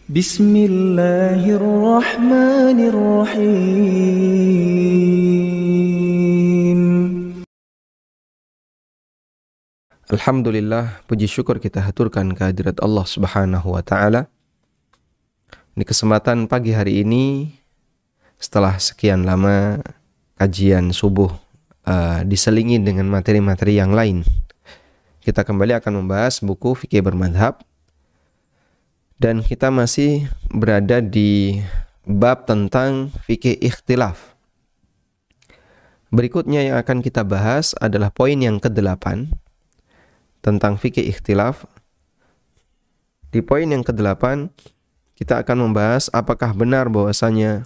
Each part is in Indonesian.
Bismillahirrahmanirrahim. Alhamdulillah, puji syukur kita haturkan kehadirat Allah Subhanahu wa Ta'ala. Di kesempatan pagi hari ini, setelah sekian lama kajian subuh diselingi dengan materi-materi yang lain, kita kembali akan membahas buku Fikih Bermadhab. Dan kita masih berada di bab tentang fikih ikhtilaf. Berikutnya yang akan kita bahas adalah poin yang ke-8 tentang fikih ikhtilaf. Di poin yang ke-8 kita akan membahas apakah benar bahwasanya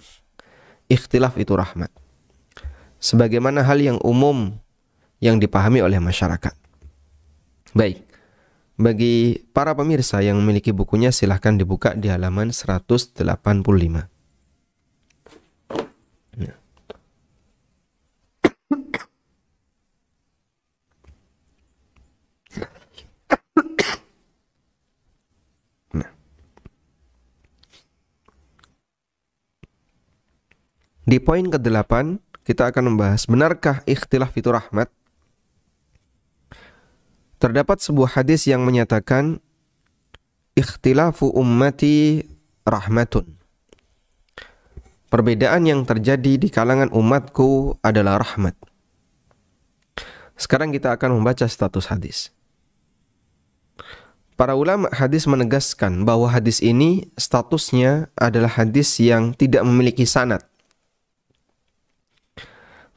ikhtilaf itu rahmat, sebagaimana hal yang umum yang dipahami oleh masyarakat. Baik, bagi para pemirsa yang memiliki bukunya, silahkan dibuka di halaman 185. Di poin ke-8 kita akan membahas, benarkah ikhtilaf itu rahmat? Terdapat sebuah hadis yang menyatakan ikhtilafu ummati rahmatun. Perbedaan yang terjadi di kalangan umatku adalah rahmat. Sekarang kita akan membaca status hadis. Para ulama hadis menegaskan bahwa hadis ini statusnya adalah hadis yang tidak memiliki sanad.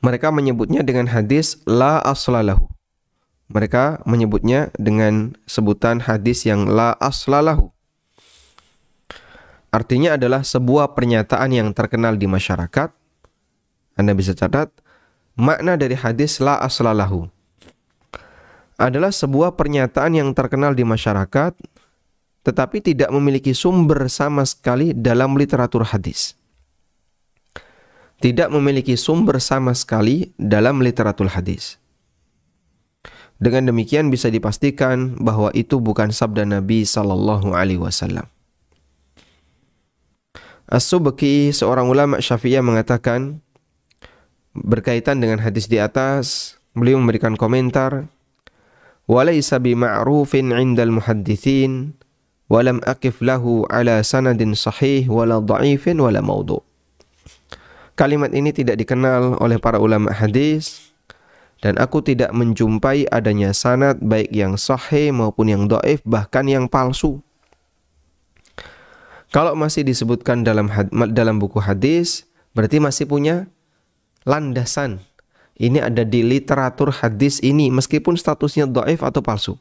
Mereka menyebutnya dengan hadis la aslalahu. Mereka menyebutnya dengan sebutan hadis yang la aslalahu. Artinya adalah sebuah pernyataan yang terkenal di masyarakat. Anda bisa catat, makna dari hadis la aslalahu adalah sebuah pernyataan yang terkenal di masyarakat, tetapi tidak memiliki sumber sama sekali dalam literatur hadis. Tidak memiliki sumber sama sekali dalam literatur hadis. Dengan demikian bisa dipastikan bahwa itu bukan sabda Nabi sallallahu alaihi wasallam. As-Subki, seorang ulama Syafi'iyah, mengatakan berkaitan dengan hadis di atas, beliau memberikan komentar, "Walaysa bima'rufin 'indal muhadditsin wa lam aqif lahu 'ala sanadin sahih wala dha'ifin wala maudhu'." Kalimat ini tidak dikenal oleh para ulama hadis, dan aku tidak menjumpai adanya sanad baik yang sahih maupun yang dhaif, bahkan yang palsu. Kalau masih disebutkan dalam buku hadis, berarti masih punya landasan. Ini ada di literatur hadis ini, meskipun statusnya dhaif atau palsu.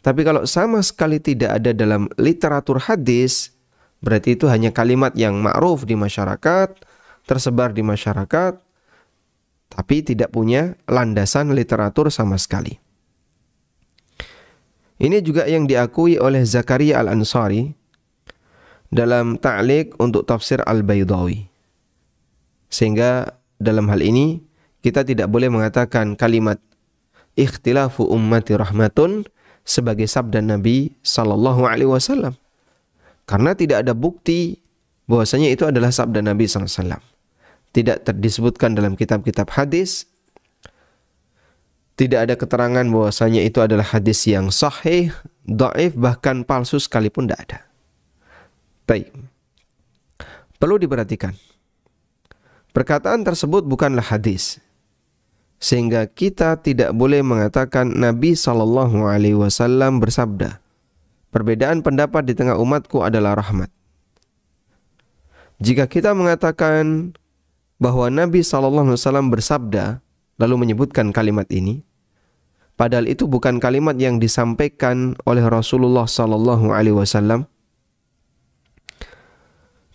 Tapi kalau sama sekali tidak ada dalam literatur hadis, berarti itu hanya kalimat yang ma'ruf di masyarakat, tersebar di masyarakat, tapi tidak punya landasan literatur sama sekali. Ini juga yang diakui oleh Zakaria Al-Ansari dalam ta'liq untuk tafsir Al-Baydawi. Sehingga dalam hal ini kita tidak boleh mengatakan kalimat ikhtilafu ummati rahmatun sebagai sabda Nabi sallallahu alaihi wasallam, karena tidak ada bukti bahwasanya itu adalah sabda Nabi sallallahu alaihi wasallam. Tidak disebutkan dalam kitab-kitab hadis. Tidak ada keterangan bahwasanya itu adalah hadis yang sahih, dhaif, bahkan palsu sekalipun tidak ada. Baik. Perlu diperhatikan, perkataan tersebut bukanlah hadis, sehingga kita tidak boleh mengatakan Nabi sallallahu alaihi wasallam bersabda, "Perbedaan pendapat di tengah umatku adalah rahmat." Jika kita mengatakan bahwa Nabi sallallahu alaihi wasallam bersabda lalu menyebutkan kalimat ini, padahal itu bukan kalimat yang disampaikan oleh Rasulullah sallallahu alaihi wasallam,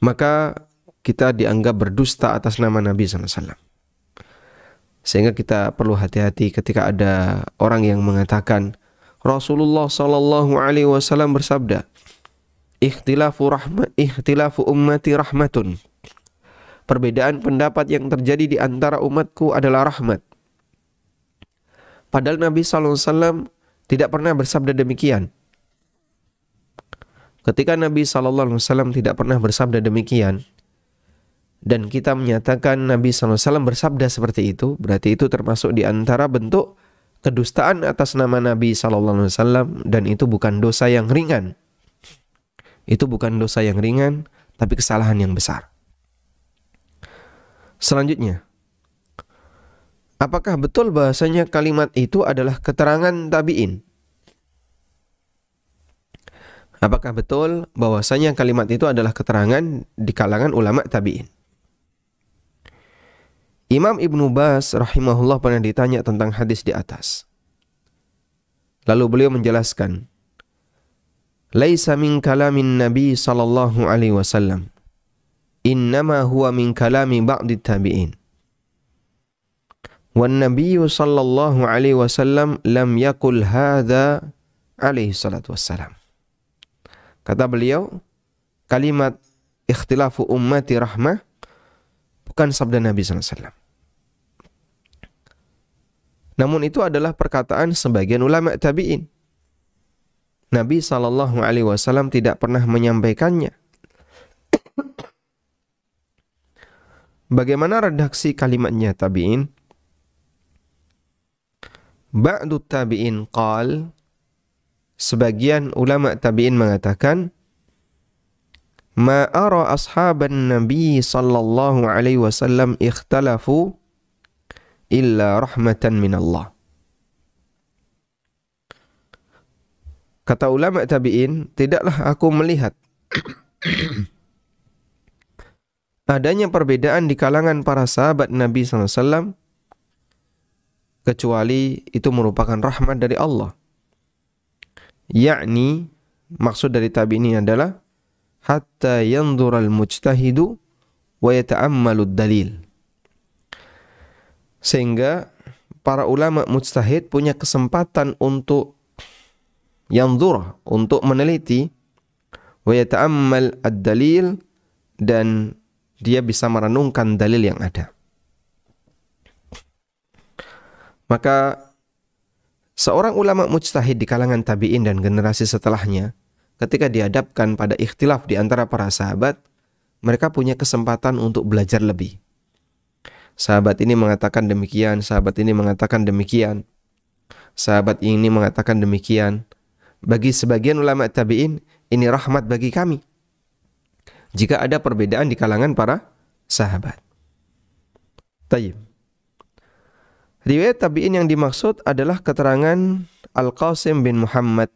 maka kita dianggap berdusta atas nama Nabi sallallahu alaihi wasallam. Sehingga kita perlu hati-hati ketika ada orang yang mengatakan Rasulullah sallallahu alaihi wasallam bersabda, "Ikhtilafu ummati rahmatun." Perbedaan pendapat yang terjadi di antara umatku adalah rahmat. Padahal Nabi sallallahu alaihi wasallam tidak pernah bersabda demikian. Ketika Nabi SAW tidak pernah bersabda demikian, dan kita menyatakan Nabi SAW bersabda seperti itu, berarti itu termasuk di antara bentuk kedustaan atas nama Nabi SAW, dan itu bukan dosa yang ringan. Itu bukan dosa yang ringan, tapi kesalahan yang besar. Selanjutnya, apakah betul bahasanya kalimat itu adalah keterangan tabi'in? Apakah betul bahwasanya kalimat itu adalah keterangan di kalangan ulama tabi'in? Imam Ibnu Baz rahimahullah pernah ditanya tentang hadis di atas. Lalu beliau menjelaskan, "Laisa min kalamin Nabi sallallahu alaihi wasallam. Innama huwa min kalami ba'di tabi'in. Wan Nabi sallallahu alaihi wasallam lam yaqul hadza alaihi salatu wassalam." Kata beliau, kalimat ikhtilafu ummati rahmah bukan sabda Nabi SAW. Namun itu adalah perkataan sebagian ulama tabi'in. Nabi SAW tidak pernah menyampaikannya. Bagaimana redaksi kalimatnya tabi'in? Ba'du tabi'in qal, sebagian ulama tabi'in mengatakan, ma ara ashaban Nabi sallallahu alaihi wasallam ikhtalafu illa rahmatan min Allah. Kata ulama tabi'in, tidaklah aku melihat adanya perbedaan di kalangan para sahabat Nabi SAW, kecuali itu merupakan rahmat dari Allah. Yakni, maksud dari tabi'in ini adalah hatta yanzural mujtahidu wa yata'ammalu dalil. Sehingga para ulama mujtahid punya kesempatan untuk yanzur, untuk meneliti, wa yata'ammal ad-dalil, dan dia bisa merenungkan dalil yang ada. Maka seorang ulama mujtahid di kalangan tabi'in dan generasi setelahnya, ketika dihadapkan pada ikhtilaf di antara para sahabat, mereka punya kesempatan untuk belajar lebih. Sahabat ini mengatakan demikian, sahabat ini mengatakan demikian, sahabat ini mengatakan demikian. Bagi sebagian ulama tabi'in, ini rahmat bagi kami jika ada perbedaan di kalangan para sahabat. Tayyib. Riwayat tabi'in yang dimaksud adalah keterangan Al-Qasim bin Muhammad,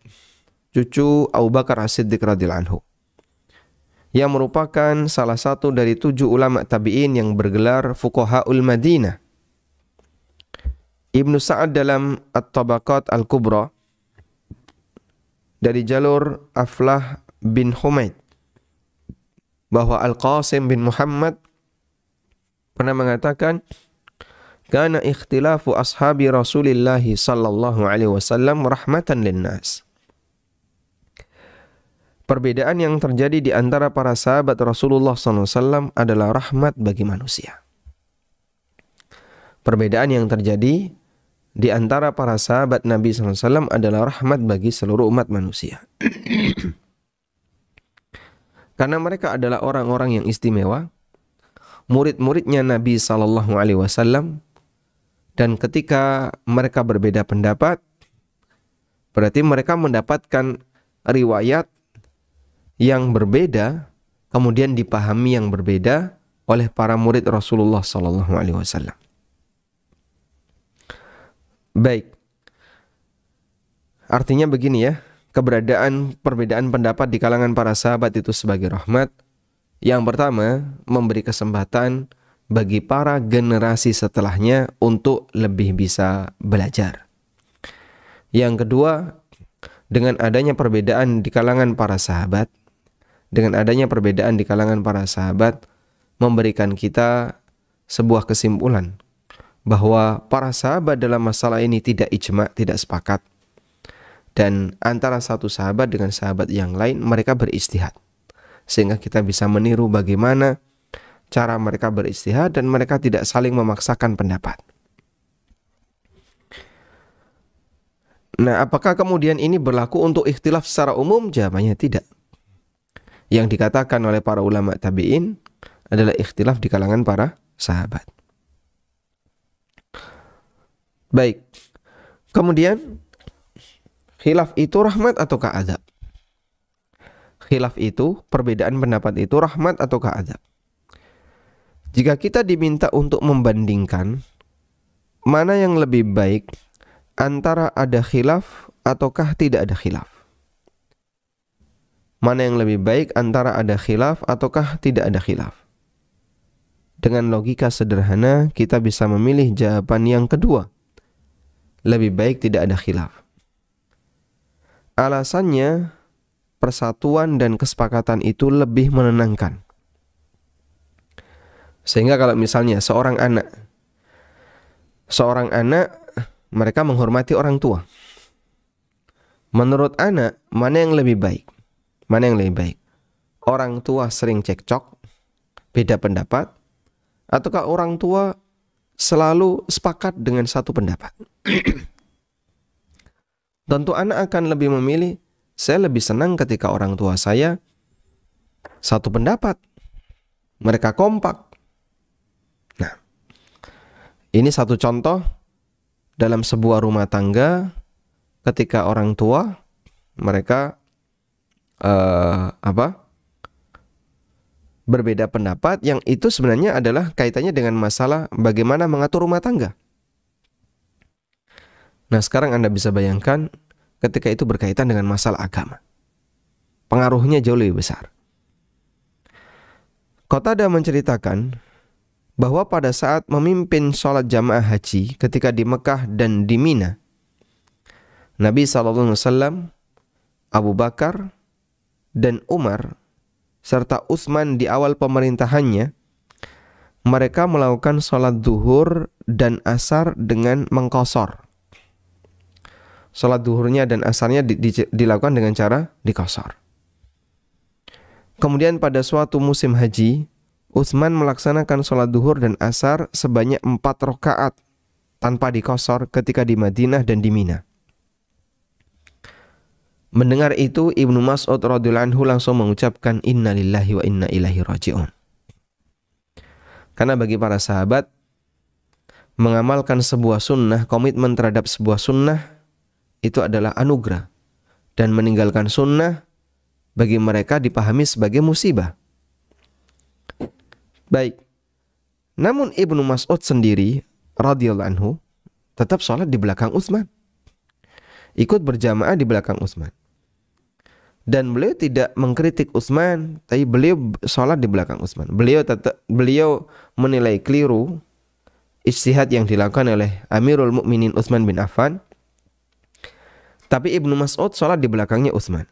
cucu Abu Bakar As-Siddiq radhiyallahu anhu, yang merupakan salah satu dari 7 ulama tabi'in yang bergelar Fuqahaul Madinah. Ibnu Sa'ad dalam At-Tabaqat Al-Kubra dari jalur Aflah bin Humaid bahwa Al-Qasim bin Muhammad pernah mengatakan, kana ikhtilafu ashabi Rasulillah sallallahu alaihi wasallam rahmatan linnas. Perbedaan yang terjadi di antara para sahabat Rasulullah sallallahu alaihi wasallam adalah rahmat bagi manusia. Perbedaan yang terjadi di antara para sahabat Nabi sallallahu alaihi wasallam adalah rahmat bagi seluruh umat manusia. Karena mereka adalah orang-orang yang istimewa, murid-muridnya Nabi sallallahu alaihi wasallam. Dan ketika mereka berbeda pendapat, berarti mereka mendapatkan riwayat yang berbeda, kemudian dipahami yang berbeda oleh para murid Rasulullah SAW. Baik, artinya begini ya, perbedaan pendapat di kalangan para sahabat itu sebagai rahmat. Yang pertama, memberi kesempatan bagi para generasi setelahnya untuk lebih bisa belajar. Yang kedua, dengan adanya perbedaan di kalangan para sahabat, memberikan kita sebuah kesimpulan bahwa para sahabat dalam masalah ini tidak ijma', tidak sepakat. Dan antara satu sahabat dengan sahabat yang lain, mereka beristihad. Sehingga kita bisa meniru bagaimana cara mereka beristihad dan mereka tidak saling memaksakan pendapat. Nah, apakah kemudian ini berlaku untuk ikhtilaf secara umum? Jawabannya tidak. Yang dikatakan oleh para ulama tabi'in adalah ikhtilaf di kalangan para sahabat. Baik. Kemudian khilaf itu rahmat ataukah azab? Khilaf itu, perbedaan pendapat itu rahmat ataukah azab? Jika kita diminta untuk membandingkan mana yang lebih baik antara ada khilaf ataukah tidak ada khilaf? Mana yang lebih baik antara ada khilaf ataukah tidak ada khilaf? Dengan logika sederhana kita bisa memilih jawaban yang kedua. Lebih baik tidak ada khilaf. Alasannya, persatuan dan kesepakatan itu lebih menenangkan. Sehingga kalau misalnya seorang anak mereka menghormati orang tua. Menurut anak, mana yang lebih baik? Mana yang lebih baik? Orang tua sering cekcok, beda pendapat, ataukah orang tua selalu sepakat dengan satu pendapat? Tentu anak akan lebih memilih, saya lebih senang ketika orang tua saya satu pendapat. Mereka kompak. Nah, ini satu contoh dalam sebuah rumah tangga ketika orang tua mereka berbeda pendapat, yang itu sebenarnya adalah kaitannya dengan masalah bagaimana mengatur rumah tangga. Nah, sekarang Anda bisa bayangkan ketika itu berkaitan dengan masalah agama. Pengaruhnya jauh lebih besar. Qatadah menceritakan bahwa pada saat memimpin sholat jamaah haji ketika di Mekah dan di Mina, Nabi SAW, Abu Bakar, dan Umar, serta Utsman di awal pemerintahannya, mereka melakukan sholat zuhur dan asar dengan mengqashar. Sholat zuhurnya dan asarnya dilakukan dengan cara diqashar. Kemudian pada suatu musim haji, Utsman melaksanakan sholat zuhur dan asar sebanyak 4 rakaat tanpa diqashar ketika di Madinah dan di Mina. Mendengar itu, Ibnu Mas'ud radhiyallahu anhu langsung mengucapkan inna lillahi wa inna ilaihi raji'un. Karena bagi para sahabat, mengamalkan sebuah sunnah, komitmen terhadap sebuah sunnah, itu adalah anugerah. Dan meninggalkan sunnah, bagi mereka dipahami sebagai musibah. Baik. Namun Ibnu Mas'ud sendiri radhiyallahu anhu tetap sholat di belakang Utsman. Ikut berjamaah di belakang Utsman. Dan beliau tidak mengkritik Utsman, tapi beliau sholat di belakang Utsman. Beliau menilai keliru ijtihad yang dilakukan oleh Amirul Mukminin Utsman bin Affan. Tapi Ibnu Mas'ud sholat di belakangnya Utsman.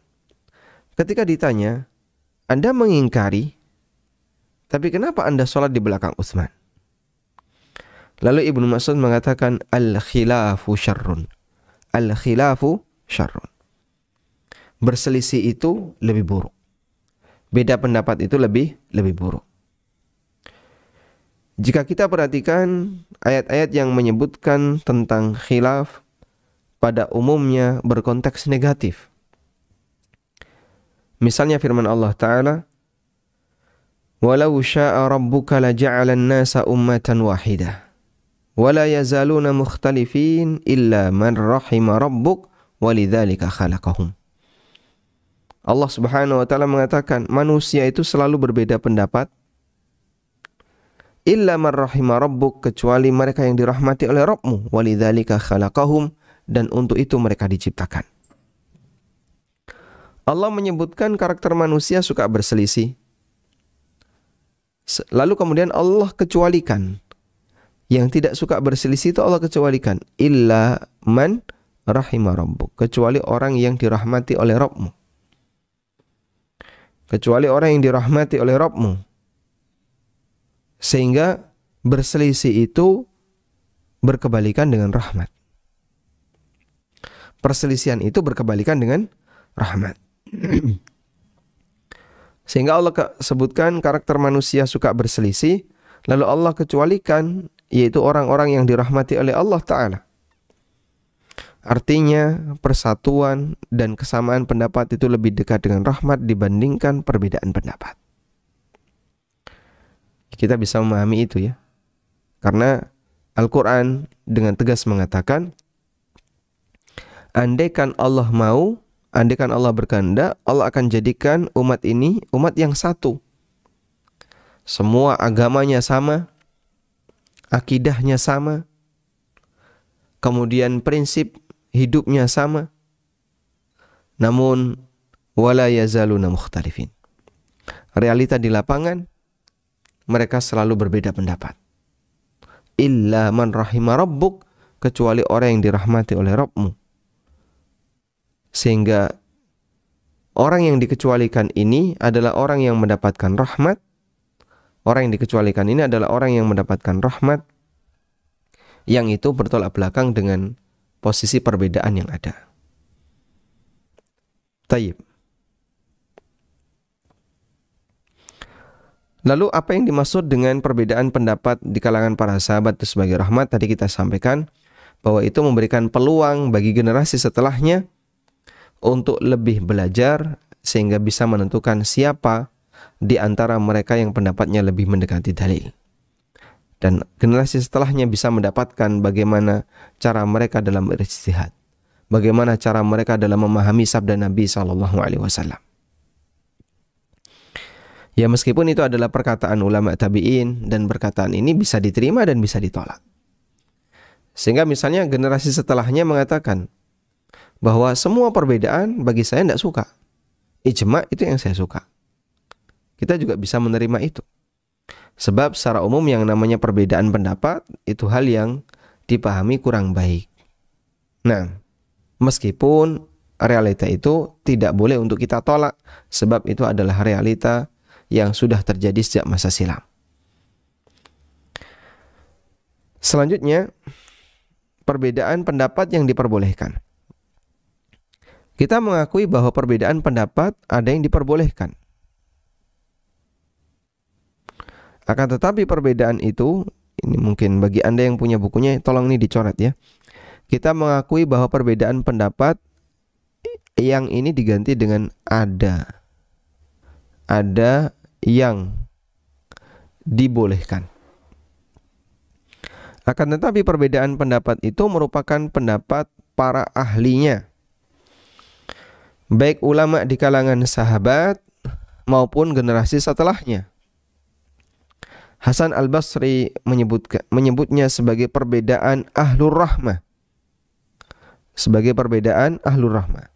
Ketika ditanya, Anda mengingkari, tapi kenapa Anda sholat di belakang Utsman? Lalu Ibnu Mas'ud mengatakan, al-khilafu syarrun. Al-khilafu syarrun. Berselisih itu lebih buruk. Beda pendapat itu lebih buruk. Jika kita perhatikan ayat-ayat yang menyebutkan tentang khilaf, pada umumnya berkonteks negatif. Misalnya firman Allah Ta'ala, walau sya'a rabbuka laja'alan nasa ummatan wahidah wala yazaluna mukhtalifin illa man rahima rabbuk walidzalika khalaqahum. Allah Subhanahu wa taala mengatakan manusia itu selalu berbeda pendapat illa man rahima rabbuk, kecuali mereka yang dirahmati oleh Rabbmu, walidzalika khalaqahum, dan untuk itu mereka diciptakan. Allah menyebutkan karakter manusia suka berselisih. Lalu kemudian Allah kecualikan. Yang tidak suka berselisih itu Allah kecualikan. Illa man rahima rabbuk. Kecuali orang yang dirahmati oleh Rabbmu. Kecuali orang yang dirahmati oleh Rabbmu. Sehingga berselisih itu berkebalikan dengan rahmat. Perselisihan itu berkebalikan dengan rahmat. Sehingga Allah sebutkan karakter manusia suka berselisih, lalu Allah kecualikan, yaitu orang-orang yang dirahmati oleh Allah Ta'ala. Artinya persatuan dan kesamaan pendapat itu lebih dekat dengan rahmat dibandingkan perbedaan pendapat. Kita bisa memahami itu ya. Karena Al-Quran dengan tegas mengatakan, andaikan Allah mau, andaikan Allah berkehendak, Allah akan jadikan umat ini umat yang satu. Semua agamanya sama, akidahnya sama, kemudian prinsip hidupnya sama. Namun wala yazaluna mukhtalifin. Realita di lapangan mereka selalu berbeda pendapat. Illa man rahima rabbuk, kecuali orang yang dirahmati oleh Rabbmu. Sehingga orang yang dikecualikan ini adalah orang yang mendapatkan rahmat. Orang yang dikecualikan ini adalah orang yang mendapatkan rahmat, yang itu bertolak belakang dengan posisi perbedaan yang ada. Tayyib. Lalu apa yang dimaksud dengan perbedaan pendapat di kalangan para sahabat itu sebagai rahmat? Tadi kita sampaikan bahwa itu memberikan peluang bagi generasi setelahnya untuk lebih belajar sehingga bisa menentukan siapa di antara mereka yang pendapatnya lebih mendekati dalil. Dan generasi setelahnya bisa mendapatkan bagaimana cara mereka dalam berijtihad, bagaimana cara mereka dalam memahami sabda Nabi SAW. Ya, meskipun itu adalah perkataan ulama tabi'in, dan perkataan ini bisa diterima dan bisa ditolak. Sehingga misalnya generasi setelahnya mengatakan bahwa semua perbedaan bagi saya tidak suka. Ijma itu yang saya suka. Kita juga bisa menerima itu. Sebab secara umum yang namanya perbedaan pendapat itu hal yang dipahami kurang baik. Nah, meskipun realita itu tidak boleh untuk kita tolak, sebab itu adalah realita yang sudah terjadi sejak masa silam. Selanjutnya, perbedaan pendapat yang diperbolehkan. Kita mengakui bahwa perbedaan pendapat ada yang diperbolehkan. Akan tetapi perbedaan itu, ini mungkin bagi Anda yang punya bukunya, tolong ini dicoret ya. Kita mengakui bahwa perbedaan pendapat yang ini diganti dengan ada. Ada yang dibolehkan. Akan tetapi perbedaan pendapat itu merupakan pendapat para ahlinya, baik ulama di kalangan sahabat maupun generasi setelahnya. Hasan Al-Basri menyebutnya sebagai perbedaan ahlur rahmah. Sebagai perbedaan ahlur rahmah.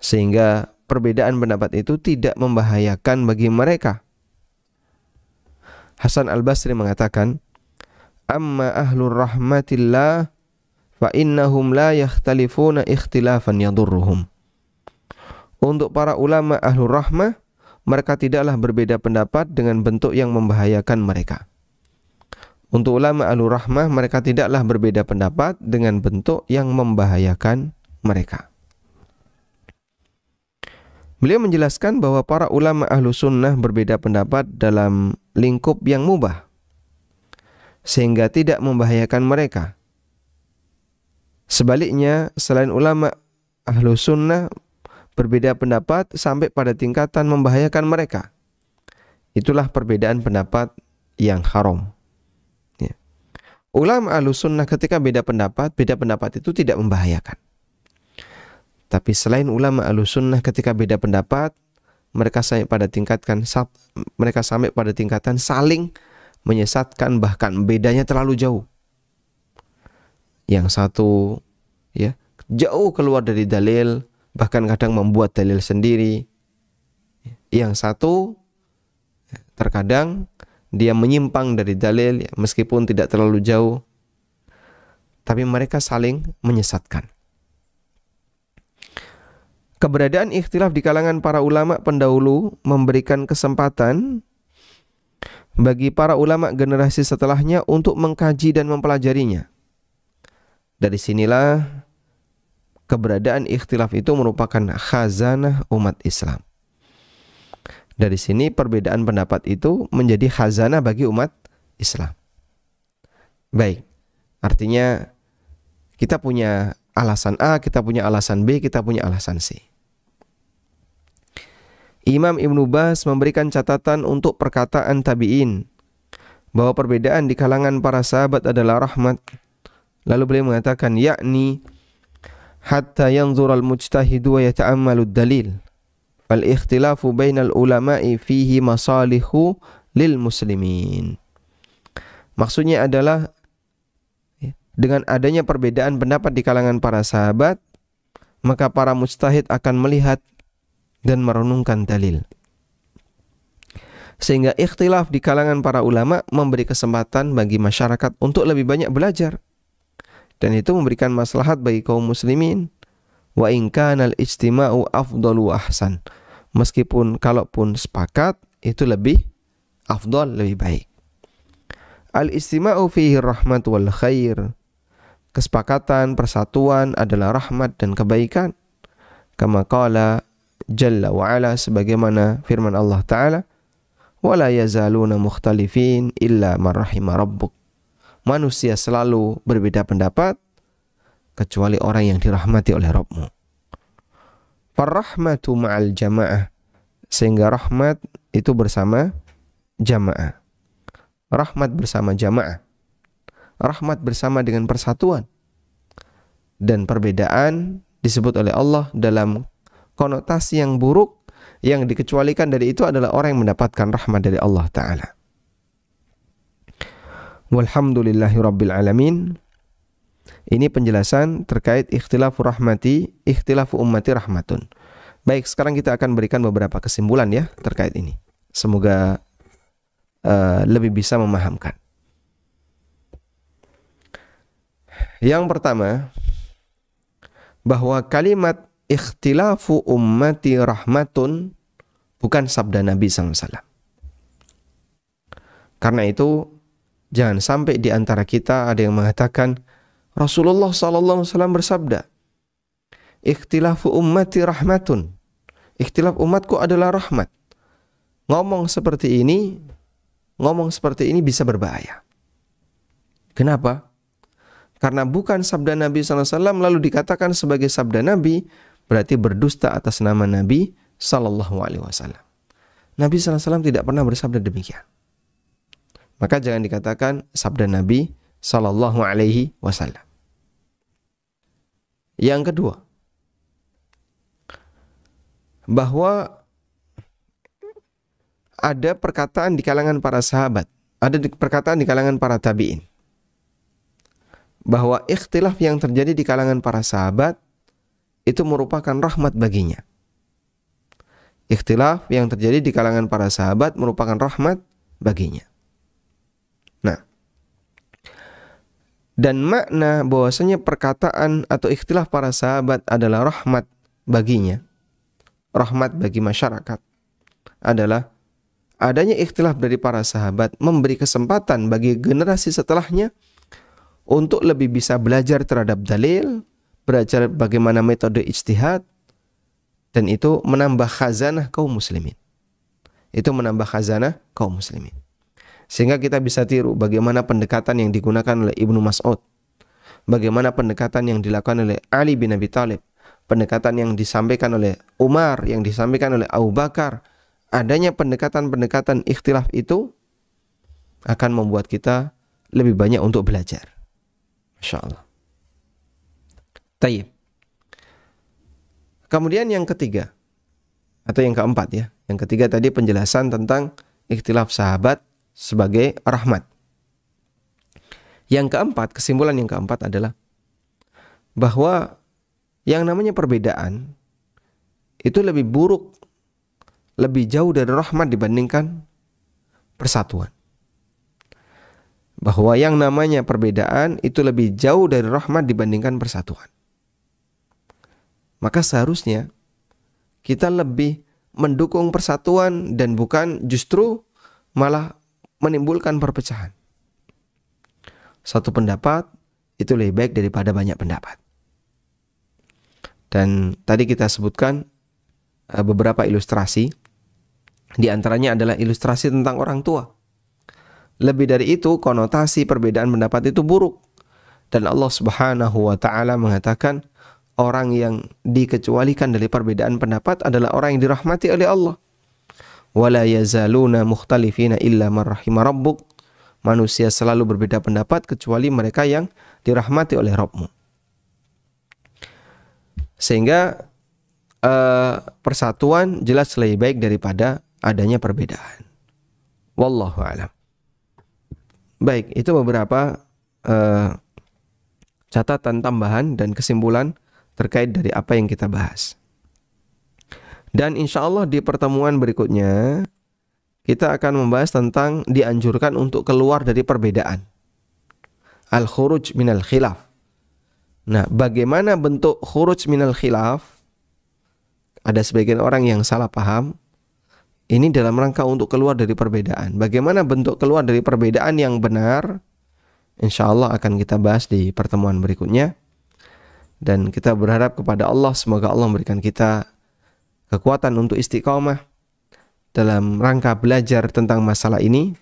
Sehingga perbedaan pendapat itu tidak membahayakan bagi mereka. Hasan Al-Basri mengatakan, amma ahlur rahmatillah fa innahum la yakhtalifuna ikhtilafan yadurruhum. Untuk para ulama ahlur rahmah, mereka tidaklah berbeda pendapat dengan bentuk yang membahayakan mereka. Untuk ulama ahlur rahmah, mereka tidaklah berbeda pendapat dengan bentuk yang membahayakan mereka. Beliau menjelaskan bahwa para ulama ahlu sunnah berbeda pendapat dalam lingkup yang mubah, sehingga tidak membahayakan mereka. Sebaliknya, selain ulama ahlu sunnah berbeda pendapat sampai pada tingkatan membahayakan mereka. Itulah perbedaan pendapat yang haram. Ya. Ulama ahlu sunnah ketika beda pendapat itu tidak membahayakan. Tapi selain ulama ahlu sunnah ketika beda pendapat, mereka sampai pada tingkatan saling menyesatkan, bahkan bedanya terlalu jauh. Yang satu ya jauh keluar dari dalil, bahkan kadang membuat dalil sendiri. Yang satu terkadang dia menyimpang dari dalil meskipun tidak terlalu jauh, tapi mereka saling menyesatkan. Keberadaan ikhtilaf di kalangan para ulama pendahulu memberikan kesempatan bagi para ulama generasi setelahnya untuk mengkaji dan mempelajarinya. Dari sinilah keberadaan ikhtilaf itu merupakan khazanah umat Islam. Dari sini perbedaan pendapat itu menjadi khazanah bagi umat Islam. Baik, artinya kita punya alasan A, kita punya alasan B, kita punya alasan C. Imam Ibnu Baz memberikan catatan untuk perkataan tabi'in bahwa perbedaan di kalangan para sahabat adalah rahmat. Lalu beliau mengatakan, yakni hatta yanzur al-mujtahidu wa yata'ammalu ad-dalil. Fal ikhtilafu bainal ulama'i fihi masalihu lil muslimin. Maksudnya adalah dengan adanya perbedaan pendapat di kalangan para sahabat, maka para mujtahid akan melihat dan merenungkan dalil. Sehingga ikhtilaf di kalangan para ulama memberi kesempatan bagi masyarakat untuk lebih banyak belajar. Dan itu memberikan maslahat bagi kaum muslimin. Wa in kana al-ijtima'u afdalu wa ahsan. Meskipun kalaupun sepakat itu lebih afdal, lebih baik. Al-ijtima'u fihi rahmat wal khair. Kesepakatan, persatuan adalah rahmat dan kebaikan. Kama qala Jalla wa ala, sebagaimana firman Allah Ta'ala, wala yazaluna mukhtalifin illa man rahima rabbuk. Manusia selalu berbeda pendapat kecuali orang yang dirahmati oleh Rabbmu. Farrahmatu ma'al jamaah, sehingga rahmat itu bersama jamaah. Rahmat bersama jamaah. Rahmat bersama dengan persatuan. Dan perbedaan disebut oleh Allah dalam konotasi yang buruk, yang dikecualikan dari itu adalah orang yang mendapatkan rahmat dari Allah Ta'ala. Walhamdulillahi Rabbil Alamin. Ini penjelasan terkait ikhtilafu rahmati, ikhtilafu ummati rahmatun. Baik, sekarang kita akan berikan beberapa kesimpulan ya terkait ini. Semoga lebih bisa memahamkan. Yang pertama, bahwa kalimat ikhtilafu ummati rahmatun bukan sabda Nabi SAW. Karena itu jangan sampai di antara kita ada yang mengatakan Rasulullah SAW bersabda, ikhtilafu ummati rahmatun. Ikhtilaf umatku adalah rahmat. Ngomong seperti ini bisa berbahaya. Kenapa? Karena bukan sabda Nabi SAW lalu dikatakan sebagai sabda Nabi, berarti berdusta atas nama Nabi SAW. Nabi SAW tidak pernah bersabda demikian. Maka jangan dikatakan sabda Nabi SAW. Yang kedua, bahwa ada perkataan di kalangan para sahabat, ada perkataan di kalangan para tabi'in, bahwa ikhtilaf yang terjadi di kalangan para sahabat itu merupakan rahmat baginya. Ikhtilaf yang terjadi di kalangan para sahabat merupakan rahmat baginya. Nah, dan makna bahwasanya perkataan atau ikhtilaf para sahabat adalah rahmat baginya, rahmat bagi masyarakat, adalah adanya ikhtilaf dari para sahabat memberi kesempatan bagi generasi setelahnya untuk lebih bisa belajar terhadap dalil, belajar bagaimana metode ijtihad, dan itu menambah khazanah kaum muslimin. Itu menambah khazanah kaum muslimin. Sehingga kita bisa tiru bagaimana pendekatan yang digunakan oleh Ibnu Mas'ud, bagaimana pendekatan yang dilakukan oleh Ali bin Abi Thalib, pendekatan yang disampaikan oleh Umar, yang disampaikan oleh Abu Bakar. Adanya pendekatan-pendekatan ikhtilaf itu akan membuat kita lebih banyak untuk belajar. Masya Allah. Tayyib. Kemudian yang ketiga, atau yang keempat ya. Yang ketiga tadi penjelasan tentang ikhtilaf sahabat sebagai rahmat. Yang keempat, kesimpulan yang keempat adalah bahwa yang namanya perbedaan itu lebih buruk, lebih jauh dari rahmat dibandingkan persatuan. Bahwa yang namanya perbedaan itu lebih jauh dari rahmat dibandingkan persatuan. Maka seharusnya kita lebih mendukung persatuan dan bukan justru malah menimbulkan perpecahan. Satu pendapat itu lebih baik daripada banyak pendapat. Dan tadi kita sebutkan beberapa ilustrasi. Di antaranya adalah ilustrasi tentang orang tua. Lebih dari itu, konotasi perbedaan pendapat itu buruk. Dan Allah Subhanahu wa taala mengatakan orang yang dikecualikan dari perbedaan pendapat adalah orang yang dirahmati oleh Allah. Wala yazaluna mukhtalifina illa man rahima rabbuk. Manusia selalu berbeda pendapat kecuali mereka yang dirahmati oleh Rabbmu. Sehingga persatuan jelas lebih baik daripada adanya perbedaan. Wallahu a'lam. Baik, itu beberapa catatan tambahan dan kesimpulan terkait dari apa yang kita bahas. Dan insya Allah di pertemuan berikutnya kita akan membahas tentang dianjurkan untuk keluar dari perbedaan. Al-khuruj minal khilaf. Nah, bagaimana bentuk khuruj minal khilaf? Ada sebagian orang yang salah paham. Ini dalam rangka untuk keluar dari perbedaan. Bagaimana bentuk keluar dari perbedaan yang benar? Insya Allah akan kita bahas di pertemuan berikutnya. Dan kita berharap kepada Allah, semoga Allah memberikan kita kekuatan untuk istiqamah dalam rangka belajar tentang masalah ini,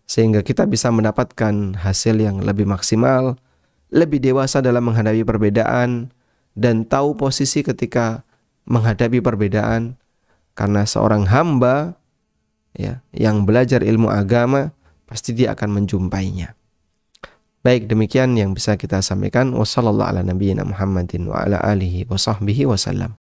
sehingga kita bisa mendapatkan hasil yang lebih maksimal, lebih dewasa dalam menghadapi perbedaan, dan tahu posisi ketika menghadapi perbedaan. Karena seorang hamba ya, yang belajar ilmu agama, pasti dia akan menjumpainya. Baik, demikian yang bisa kita sampaikan. Wassallallahu ala nabiyyina Muhammadin wa ala alihi wa sahbihi wasallam.